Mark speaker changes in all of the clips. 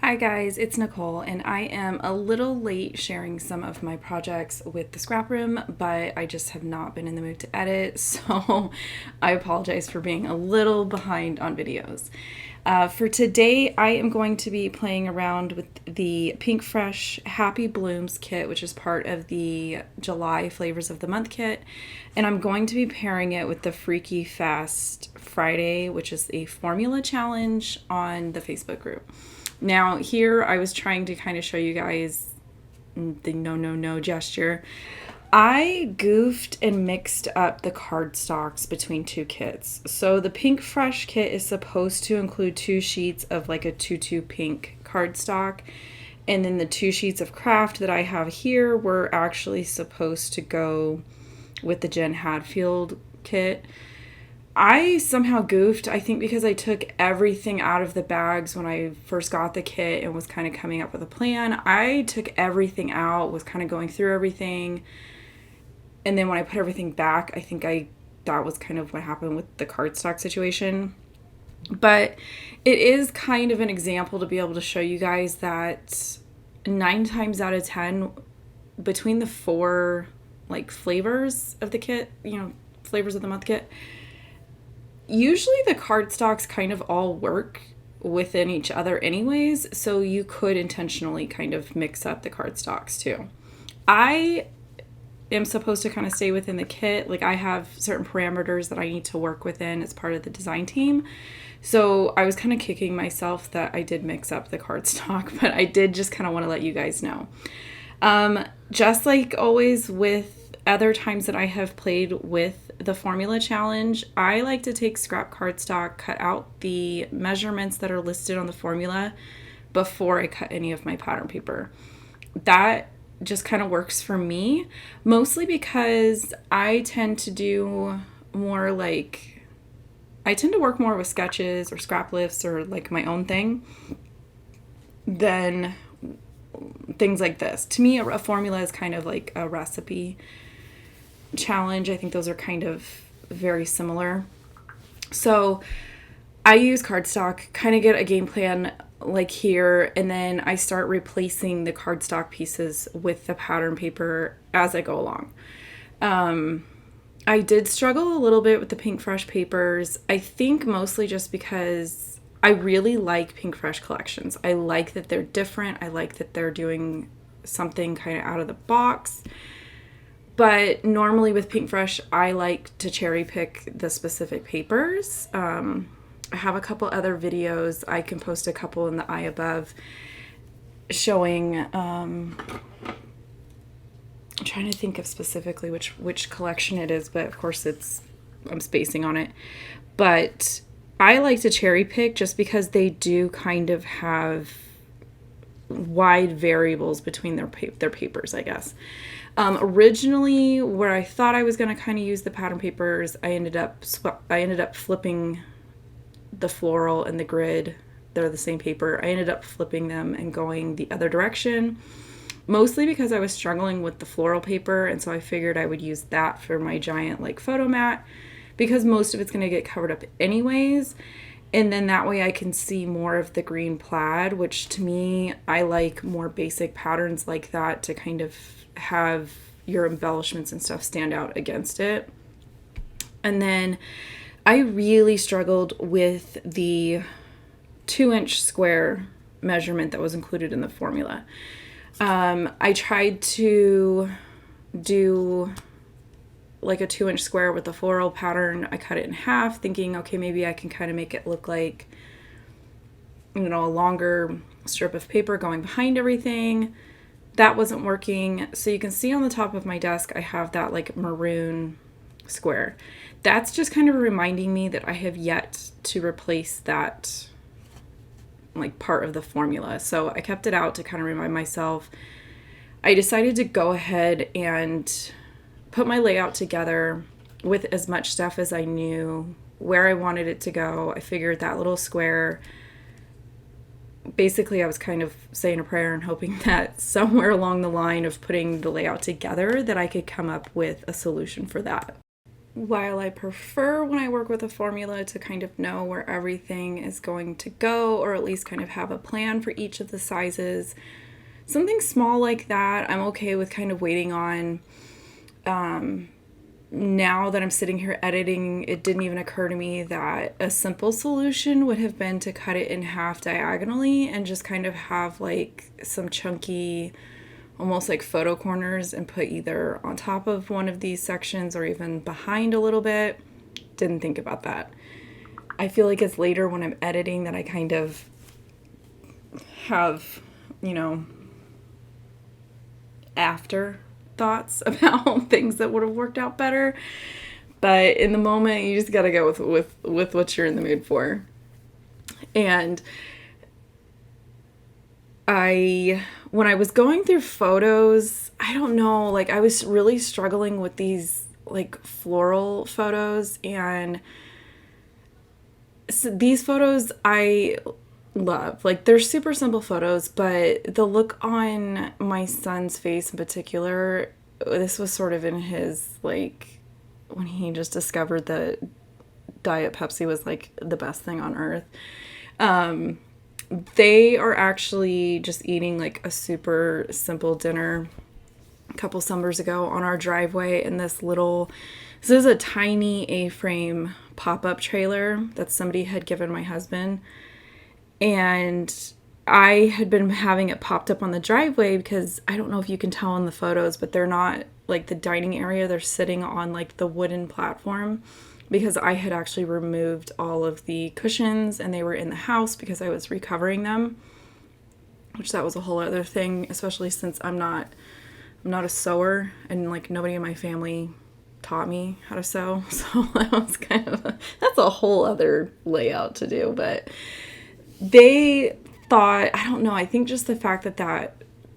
Speaker 1: Hi guys, it's Nicole, and I am a little late sharing some of my projects with the Scraproom, but I just have not been in the mood to edit, so I apologize for being a little behind on videos. For today, I am going to be playing around with the Pink Fresh Happy Blooms kit, which is part of the July Flavors of the Month kit, and I'm going to be pairing it with the Freaky Fast Friday, which is a formula challenge on the Facebook group. Now, here I was trying to kind of show you guys the no gesture. I goofed and mixed up the cardstocks between two kits. So the Pink Fresh kit is supposed to include 2 sheets of like a tutu pink cardstock. And then the 2 sheets of craft that I have here were actually supposed to go with the Jen Hadfield kit. I somehow goofed, I think because I took everything out of the bags when I first got the kit and was kind of coming up with a plan. I took everything out, was kind of going through everything. And then when I put everything back, I think that was kind of what happened with the cardstock situation. But it is kind of an example to be able to show you guys that 9 times out of 10, between the 4 like flavors of the kit, flavors of the month kit, usually the cardstocks kind of all work within each other anyways, so you could intentionally kind of mix up the cardstocks too. I am supposed to kind of stay within the kit. Like, I have certain parameters that I need to work within as part of the design team. So I was kind of kicking myself that I did mix up the cardstock, but I did just kind of want to let you guys know. Just like always with other times that I have played with the formula challenge, I like to take scrap cardstock, cut out the measurements that are listed on the formula before I cut any of my pattern paper. That just kind of works for me, mostly because I tend to work more with sketches or scrap lifts or like my own thing than things like this. To me, a formula is kind of like a recipe challenge. I think those are kind of very similar. So I use cardstock, kind of get a game plan like here, and then I start replacing the cardstock pieces with the pattern paper as I go along. I did struggle a little bit with the Pink Fresh papers. I think mostly just because I really like Pink Fresh collections. I like that they're different. I like that they're doing something kind of out of the box. But normally with Pink Fresh, I like to cherry pick the specific papers. I have a couple other videos. I can post a couple in the eye above showing, I'm trying to think of specifically which collection it is, but of course I'm spacing on it. But I like to cherry pick just because they do kind of have wide variables between their papers, I guess. Originally, where I thought I was going to kind of use the pattern papers, I ended up flipping the floral and the grid. They're the same paper. I ended up flipping them and going the other direction, mostly because I was struggling with the floral paper, and so I figured I would use that for my giant like photo mat, because most of it's going to get covered up anyways. And then that way I can see more of the green plaid, which to me, I like more basic patterns like that to kind of have your embellishments and stuff stand out against it. And then I really struggled with the 2-inch square measurement that was included in the formula. I tried to do like a 2-inch square with the floral pattern. I cut it in half, thinking, okay, maybe I can kind of make it look like, a longer strip of paper going behind everything. That wasn't working. So you can see on the top of my desk, I have that like maroon square. That's just kind of reminding me that I have yet to replace that like part of the formula. So I kept it out to kind of remind myself. I decided to go ahead and put my layout together with as much stuff as I knew where I wanted it to go. I figured that little square, basically I was kind of saying a prayer and hoping that somewhere along the line of putting the layout together that I could come up with a solution for that. while I prefer when I work with a formula to kind of know where everything is going to go, or at least kind of have a plan for each of the sizes, something small like that, I'm okay with kind of waiting on. Now that I'm sitting here editing, it didn't even occur to me that a simple solution would have been to cut it in half diagonally and just kind of have like some chunky, almost like photo corners, and put either on top of one of these sections or even behind a little bit. Didn't think about that. I feel like it's later when I'm editing that I kind of have, after thoughts about things that would have worked out better. But in the moment, you just gotta go with what you're in the mood for. And when I was going through photos, I don't know, like I was really struggling with these like floral photos, and so these photos I love. Like, they're super simple photos, but the look on my son's face in particular, this was sort of in his, like, when he just discovered that Diet Pepsi was, like, the best thing on earth. They are actually just eating, like, a super simple dinner a couple summers ago on our driveway in this is a tiny A-frame pop-up trailer that somebody had given my husband. And I had been having it popped up on the driveway because I don't know if you can tell in the photos, but they're not like the dining area. They're sitting on like the wooden platform because I had actually removed all of the cushions and they were in the house because I was recovering them, which that was a whole other thing, especially since I'm not a sewer and like nobody in my family taught me how to sew. So that was kind of that's a whole other layout to do, but they thought, I don't know, I think just the fact that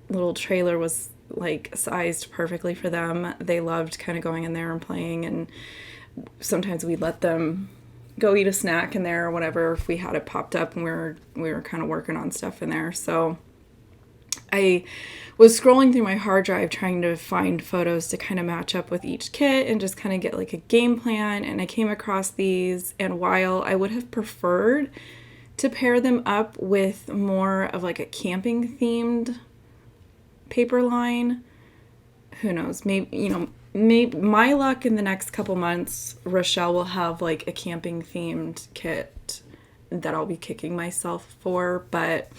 Speaker 1: little trailer was like sized perfectly for them. They loved kind of going in there and playing, and sometimes we'd let them go eat a snack in there or whatever if we had it popped up and we were kind of working on stuff in there. So I was scrolling through my hard drive trying to find photos to kind of match up with each kit and just kind of get like a game plan, and I came across these, and while I would have preferred to pair them up with more of like a camping themed paper line, who knows, maybe my luck in the next couple months, Rochelle will have like a camping themed kit that I'll be kicking myself for, but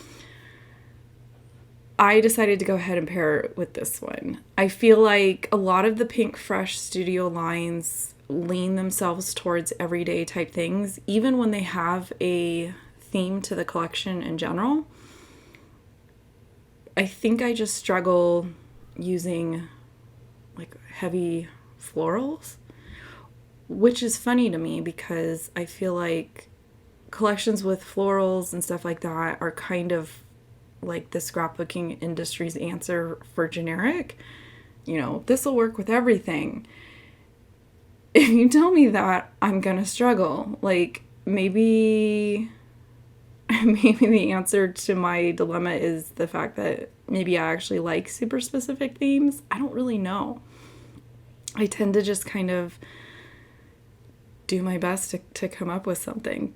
Speaker 1: I decided to go ahead and pair it with this one. I feel like a lot of the Pink Fresh Studio lines lean themselves towards everyday type things, even when they have a theme to the collection in general. I think I just struggle using like heavy florals, which is funny to me because I feel like collections with florals and stuff like that are kind of like the scrapbooking industry's answer for generic. This will work with everything. If you tell me that, I'm gonna struggle. Like, maybe the answer to my dilemma is the fact that maybe I actually like super specific themes. I don't really know. I tend to just kind of do my best to come up with something.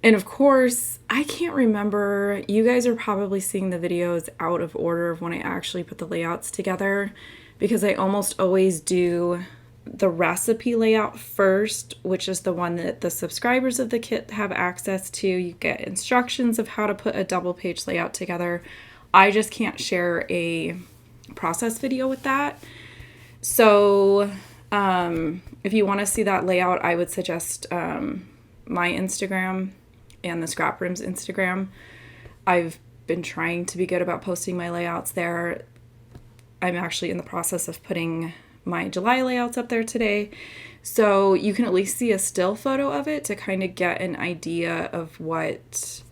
Speaker 1: And of course, I can't remember. You guys are probably seeing the videos out of order of when I actually put the layouts together, because I almost always do the recipe layout first, which is the one that the subscribers of the kit have access to. You get instructions of how to put a double page layout together. I just can't share a process video with that. So if you want to see that layout, I would suggest my Instagram and the Scraproom's Instagram. I've been trying to be good about posting my layouts there. I'm actually in the process of putting my July layouts up there today, so you can at least see a still photo of it to kind of get an idea of what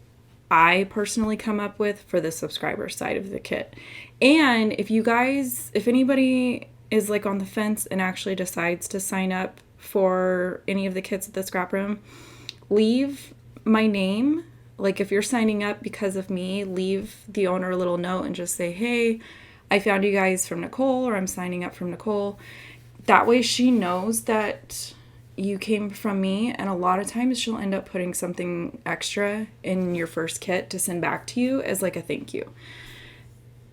Speaker 1: I personally come up with for the subscriber side of the kit. And if anybody is like on the fence and actually decides to sign up for any of the kits at the Scraproom, leave my name. Like, if you're signing up because of me, leave the owner a little note and just say, hey, I found you guys from Nicole, or I'm signing up from Nicole. that way she knows that you came from me, and a lot of times she'll end up putting something extra in your first kit to send back to you as like a thank you.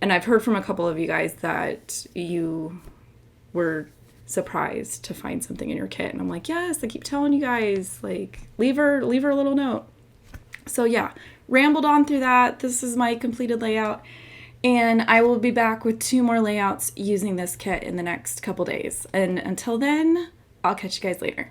Speaker 1: And I've heard from a couple of you guys that you were surprised to find something in your kit, and I'm like, yes, I keep telling you guys, like, leave her a little note. So yeah, rambled on through that. This is my completed layout, and I will be back with 2 more layouts using this kit in the next couple days. And until then, I'll catch you guys later.